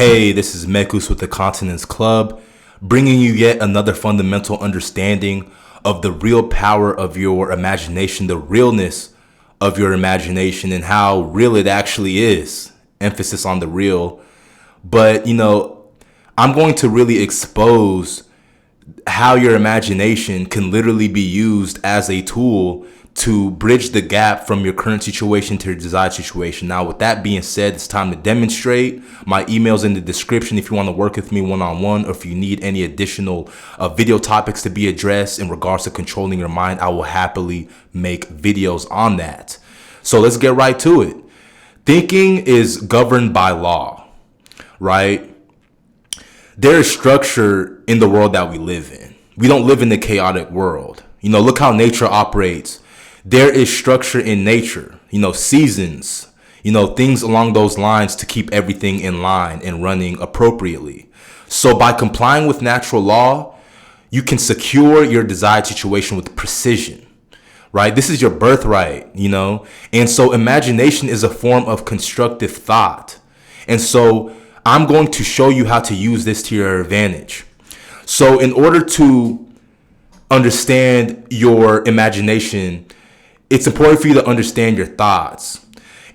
Hey, this is Mekus with the Continence Club, bringing you yet another fundamental understanding of the real power of your imagination, the realness of your imagination, and how real it actually is. Emphasis on the real. But, I'm going to really expose how your imagination can literally be used as a tool to bridge the gap from your current situation to your desired situation. Now, with that being said, it's time to demonstrate. My email's in the description if you want to work with me one-on-one, or if you need any additional video topics to be addressed in regards to controlling your mind. I will happily make videos on that. So let's get right to it. Thinking is governed by law, right? There is structure in the world that we live in. We don't live in a chaotic world. Look how nature operates. There is structure in nature, seasons, things along those lines to keep everything in line and running appropriately. So by complying with natural law, you can secure your desired situation with precision, right? This is your birthright, and so imagination is a form of constructive thought. And so I'm going to show you how to use this to your advantage. So in order to understand your imagination, it's important for you to understand your thoughts.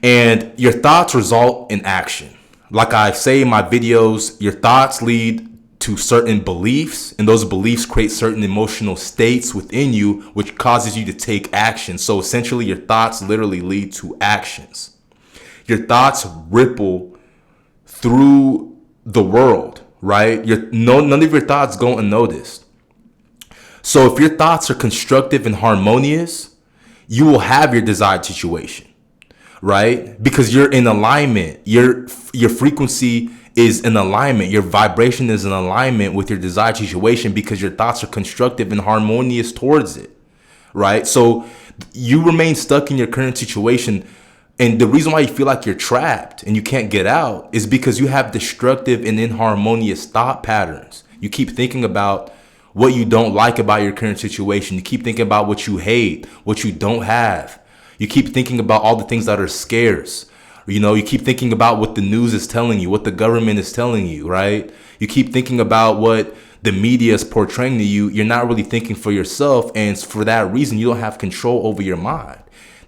And your thoughts result in action. Like I say in my videos, your thoughts lead to certain beliefs, and those beliefs create certain emotional states within you, which causes you to take action. So essentially, your thoughts literally lead to actions. Your thoughts ripple through the world, right? None of your thoughts go unnoticed. So if your thoughts are constructive and harmonious, you will have your desired situation, right? Because you're in alignment. Your frequency is in alignment. Your vibration is in alignment with your desired situation because your thoughts are constructive and harmonious towards it, right? So you remain stuck in your current situation. And the reason why you feel like you're trapped and you can't get out is because you have destructive and inharmonious thought patterns. You keep thinking about what you don't like about your current situation. You keep thinking about what you hate, what you don't have. You keep thinking about all the things that are scarce. You keep thinking about what the news is telling you, what the government is telling you, right? You keep thinking about what the media is portraying to you. You're not really thinking for yourself. And for that reason, you don't have control over your mind.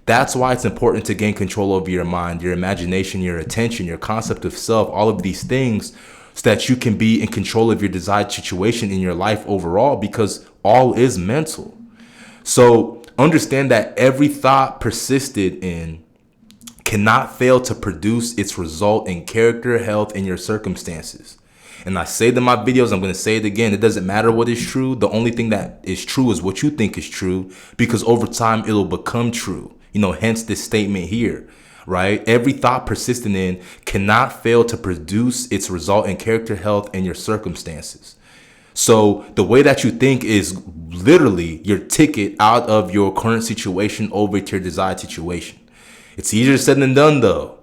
That's why it's important to gain control over your mind, your imagination, your attention, your concept of self, all of these things, so that you can be in control of your desired situation in your life overall, because all is mental. So understand that every thought persisted in cannot fail to produce its result in character, health, and your circumstances. And I say it in my videos, I'm going to say it again. It doesn't matter what is true. The only thing that is true is what you think is true, because over time it'll become true. Hence this statement here, right? Every thought persistent in cannot fail to produce its result in character, health, and your circumstances. So the way that you think is literally your ticket out of your current situation over to your desired situation. It's easier said than done though.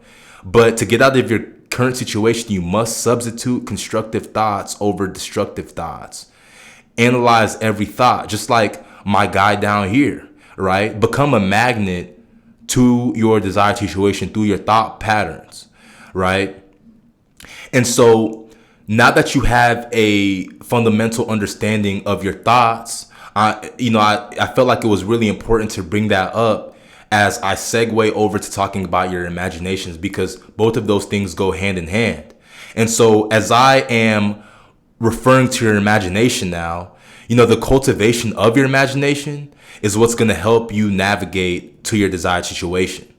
But to get out of your current situation, you must substitute constructive thoughts over destructive thoughts. Analyze every thought, just like my guy down here, right? Become a magnet to your desired situation through your thought patterns, right? And so now that you have a fundamental understanding of your thoughts, I felt like it was really important to bring that up as I segue over to talking about your imaginations, because both of those things go hand in hand. And so as I am referring to your imagination now, the cultivation of your imagination is what's going to help you navigate to your desired situation,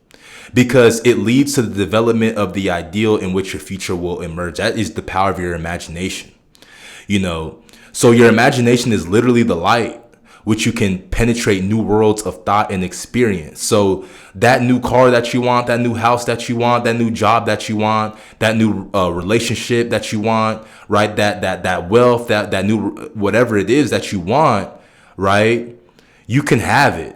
because it leads to the development of the ideal in which your future will emerge. That is the power of your imagination. So your imagination is literally the light which you can penetrate new worlds of thought and experience. So that new car that you want, that new house that you want, that new job that you want, that new relationship that you want, right? That wealth, that new whatever it is that you want, right? You can have it,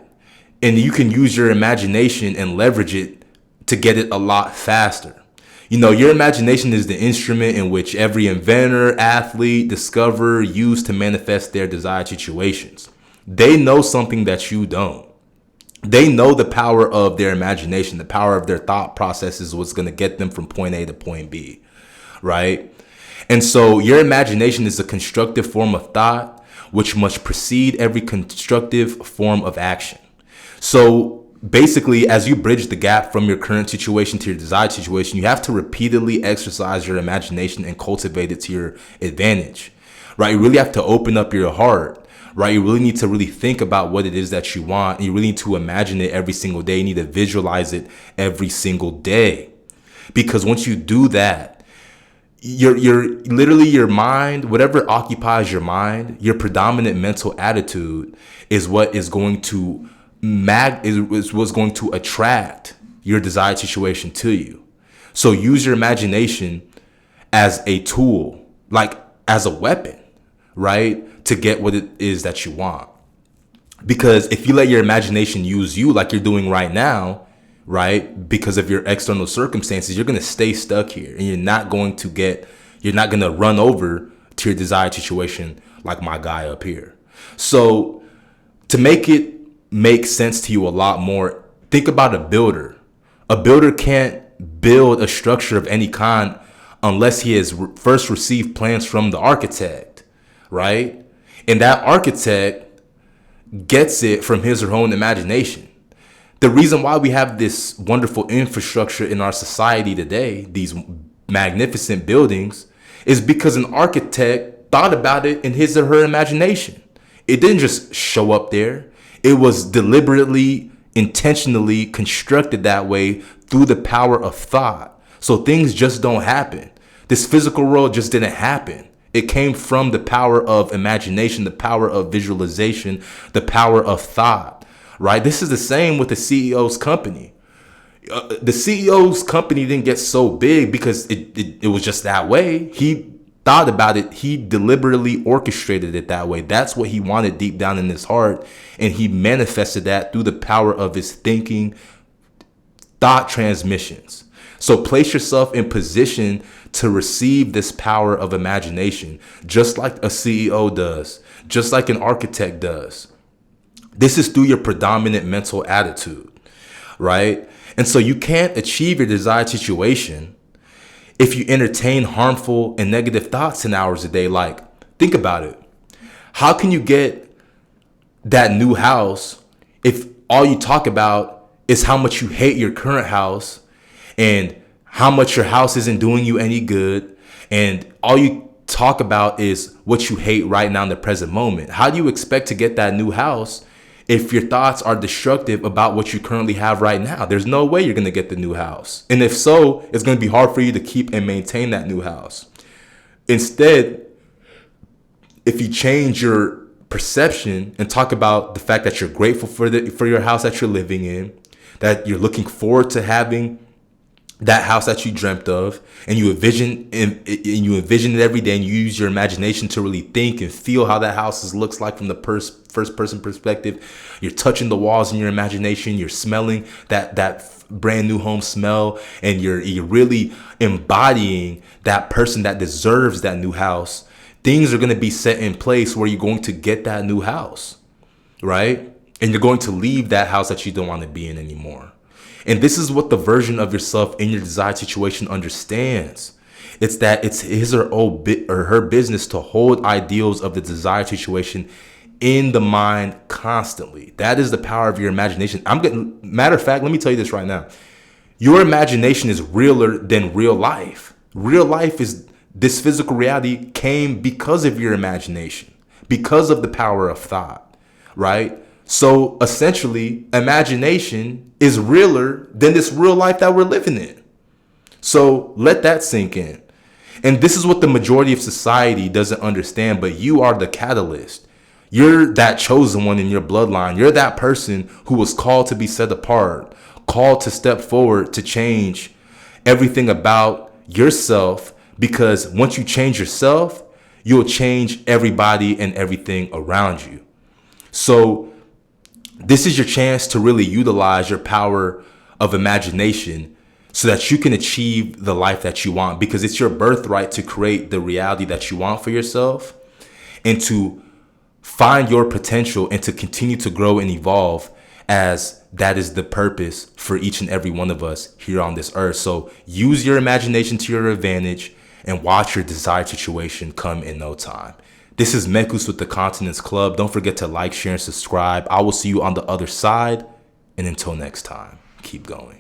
and you can use your imagination and leverage it to get it a lot faster. Your imagination is the instrument in which every inventor, athlete, discoverer use to manifest their desired situations. They know something that you don't. They know the power of their imagination, the power of their thought process is what's going to get them from point A to point B, right? And so your imagination is a constructive form of thought, which must precede every constructive form of action. So basically, as you bridge the gap from your current situation to your desired situation, you have to repeatedly exercise your imagination and cultivate it to your advantage, right? You really have to open up your heart, right? You really need to really think about what it is that you want. You really need to imagine it every single day. You need to visualize it every single day. Because once you do that, your literally your mind, whatever occupies your mind, your predominant mental attitude is what is going to is what's going to attract your desired situation to you. So use your imagination as a tool, like as a weapon, right? To get what it is that you want. Because if you let your imagination use you like you're doing right now, right? Because of your external circumstances, you're going to stay stuck here and you're not going to run over to your desired situation like my guy up here. So to make it make sense to you a lot more, think about a builder. A builder can't build a structure of any kind unless he has first received plans from the architect, right? And that architect gets it from his or her own imagination. The reason why we have this wonderful infrastructure in our society today, these magnificent buildings, is because an architect thought about it in his or her imagination. It didn't just show up there. It was deliberately, intentionally constructed that way through the power of thought. So things just don't happen. This physical world just didn't happen. It came from the power of imagination, the power of visualization, the power of thought. Right? This is the same with the CEO's company. The CEO's company didn't get so big because it was just that way. He thought about it. He deliberately orchestrated it that way. That's what he wanted deep down in his heart. And he manifested that through the power of his thinking, thought transmissions. So place yourself in position to receive this power of imagination, just like a CEO does, just like an architect does. This is through your predominant mental attitude, right? And so you can't achieve your desired situation if you entertain harmful and negative thoughts 10 hours a day. Like, think about it. How can you get that new house if all you talk about is how much you hate your current house and how much your house isn't doing you any good, and all you talk about is what you hate right now in the present moment? How do you expect to get that new house if your thoughts are destructive about what you currently have right now? There's no way you're going to get the new house. And if so, it's going to be hard for you to keep and maintain that new house. Instead, if you change your perception and talk about the fact that you're grateful for your house that you're living in, that you're looking forward to having that house that you dreamt of, and you envision it every day, and you use your imagination to really think and feel how that house looks like from the first person perspective. You're touching the walls in your imagination. You're smelling that brand new home smell, and you're really embodying that person that deserves that new house. Things are going to be set in place where you're going to get that new house, right? And you're going to leave that house that you don't want to be in anymore. And this is what the version of yourself in your desired situation understands. It's that it's his or her business to hold ideals of the desired situation in the mind constantly. That is the power of your imagination. Matter of fact, let me tell you this right now. Your imagination is realer than real life. Real life is this physical reality came because of your imagination, because of the power of thought, right? So essentially, imagination is realer than this real life that we're living in. So let that sink in. And this is what the majority of society doesn't understand, but you are the catalyst. You're that chosen one in your bloodline. You're that person who was called to be set apart, called to step forward to change everything about yourself, because once you change yourself, you'll change everybody and everything around you. So this is your chance to really utilize your power of imagination so that you can achieve the life that you want, because it's your birthright to create the reality that you want for yourself and to find your potential and to continue to grow and evolve, as that is the purpose for each and every one of us here on this earth. So use your imagination to your advantage and watch your desired situation come in no time. This is Mekus with the Continence Club. Don't forget to like, share, and subscribe. I will see you on the other side. And until next time, keep going.